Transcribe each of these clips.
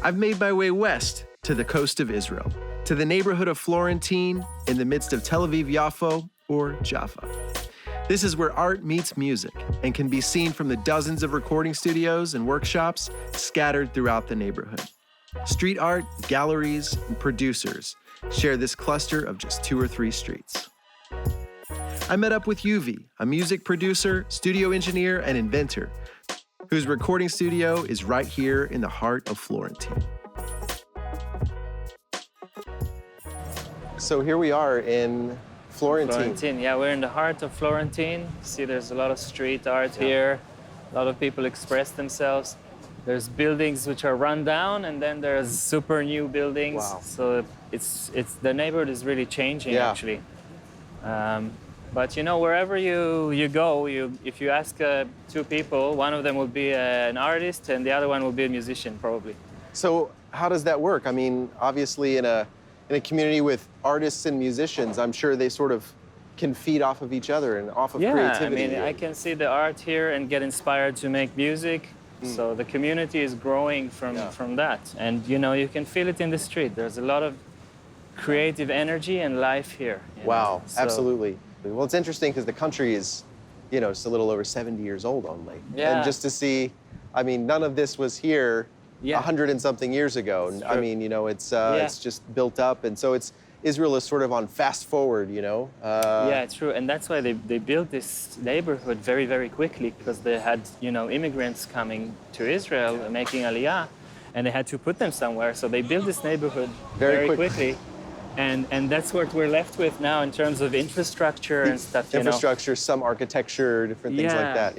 I've made my way west to the coast of Israel, to the neighborhood of Florentin in the midst of Tel Aviv Yafo, or Jaffa. This is where art meets music and can be seen from the dozens of recording studios and workshops scattered throughout the neighborhood. Street art, galleries, and producers share this cluster of just 2 or 3 streets. I met up with Yuvi, a music producer, studio engineer, and inventor, whose recording studio is right here in the heart of Florentin. So here we are in Florentin. Yeah, we're in the heart of Florentin. See, there's a lot of street art here. A lot of people express themselves. There's buildings which are run down, and then there's super new buildings. Wow. So it's the neighborhood is really changing, actually. But you know, wherever you go, if you ask 2 people, one of them will be an artist, and the other one will be a musician, probably. So how does that work? I mean, obviously in a community with artists and musicians, I'm sure they sort of can feed off of each other and off of creativity. I mean, I can see the art here and get inspired to make music. So the community is growing from that. And you know, you can feel it in the street. There's a lot of creative energy and life here. Wow, absolutely. Well, it's interesting because the country is, you know, just a little over 70 years old only. Yeah. And just to see, I mean, none of this was here 100 and something years ago. I mean, you know, it's just built up. And so Israel is sort of on fast forward, you know? Yeah, it's true. And that's why they built this neighborhood very, very quickly, because they had, you know, immigrants coming to Israel and making aliyah, and they had to put them somewhere. So they built this neighborhood very quickly. And that's what we're left with now in terms of infrastructure and stuff. Infrastructure, some architecture, different things like that.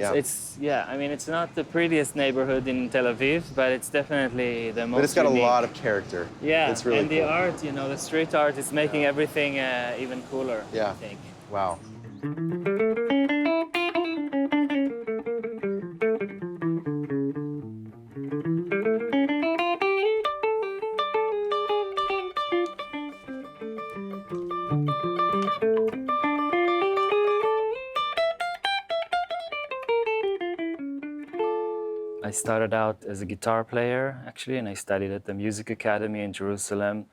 Yeah. I mean, it's not the prettiest neighborhood in Tel Aviv, but it's definitely the most. But it's got unique. A lot of character. Yeah, it's really and cool. the art, you know, the street art is making everything even cooler. Yeah. I think. Wow. I started out as a guitar player, actually, and I studied at the Music Academy in Jerusalem.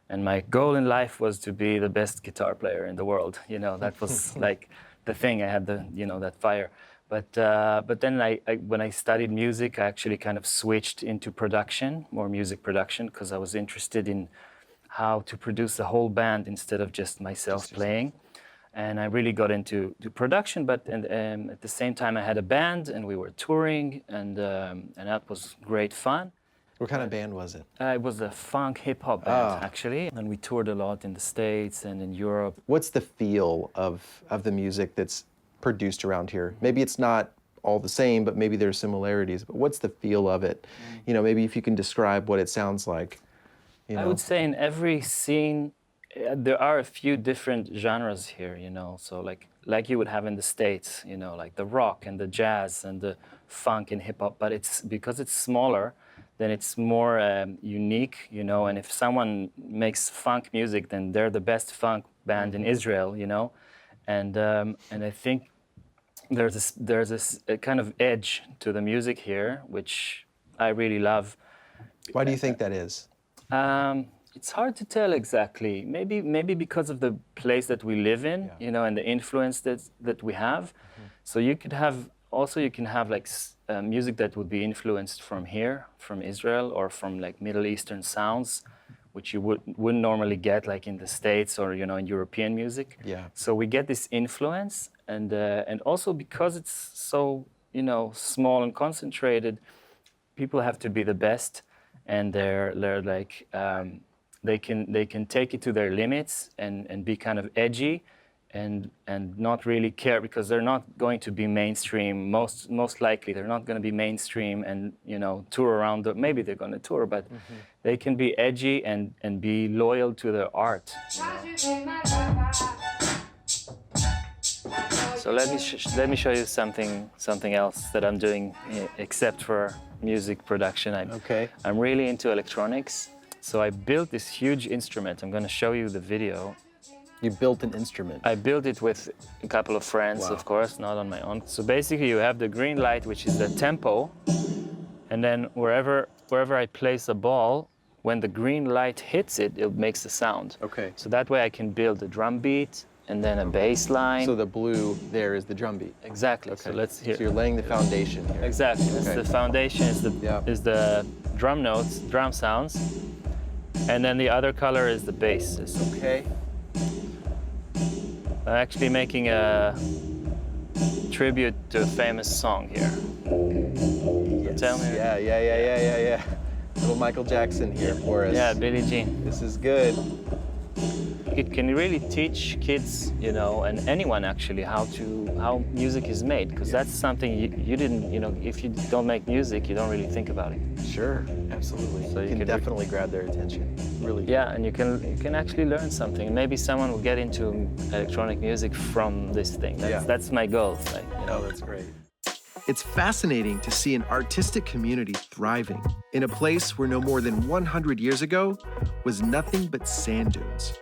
And my goal in life was to be the best guitar player in the world. You know, that was like the thing. I had that fire. But then when I studied music, I actually kind of switched into production, more music production, because I was interested in how to produce a whole band instead of just myself playing. And I really got into production, but at the same time I had a band and we were touring, and that was great fun. What kind of band was it? It was a funk hip-hop band, actually. And we toured a lot in the States and in Europe. What's the feel of the music that's produced around here? Maybe it's not all the same, but maybe there's similarities. But what's the feel of it? You know, maybe if you can describe what it sounds like. You know? I would say in every scene, there are a few different genres here, you know, so like you would have in the States, you know, like the rock and the jazz and the funk and hip-hop, but it's because it's smaller, then it's more unique, you know, and if someone makes funk music, then they're the best funk band in Israel, you know, and I think there's this kind of edge to the music here, which I really love. Why do you think that is? It's hard to tell exactly. Maybe because of the place that we live in, you know, and the influence that we have. So you can have like music that would be influenced from here, from Israel, or from like Middle Eastern sounds, which you wouldn't normally get like in the States or, you know, in European music. Yeah. So we get this influence, and also because it's so, you know, small and concentrated, people have to be the best, and they're like. They can take it to their limits and be kind of edgy and not really care, because they're not going to be mainstream. Most likely they're not going to be mainstream and, you know, tour around. Maybe they're going to tour, but they can be edgy and be loyal to their art. So let me show you something else that I'm doing, except for music production. I'm really into electronics. So I built this huge instrument. I'm going to show you the video. You built an instrument? I built it with a couple of friends, of course, not on my own. So basically you have the green light, which is the tempo, And then wherever I place a ball, when the green light hits it, it makes a sound. Okay. So that way I can build a drum beat and then a bass line. So the blue there is the drum beat. Exactly. Okay. So let's hear. So you're laying the foundation here. Exactly. It's Okay. the foundation is the drum notes, drum sounds, and then the other color is the basses. Okay. I'm actually making a tribute to a famous song here. Yes. Tell me. Yeah. Little Michael Jackson here for us. Yeah, Billie Jean. This is good. It can really teach kids, you know, and anyone actually how music is made, because that's something you didn't, you know, if you don't make music, you don't really think about it. Sure, absolutely. So you you can could definitely grab their attention. Really. Yeah, and you can actually learn something. Maybe someone will get into electronic music from this thing. That's my goal. Like, you know. Oh, that's great. It's fascinating to see an artistic community thriving in a place where no more than 100 years ago was nothing but sand dunes.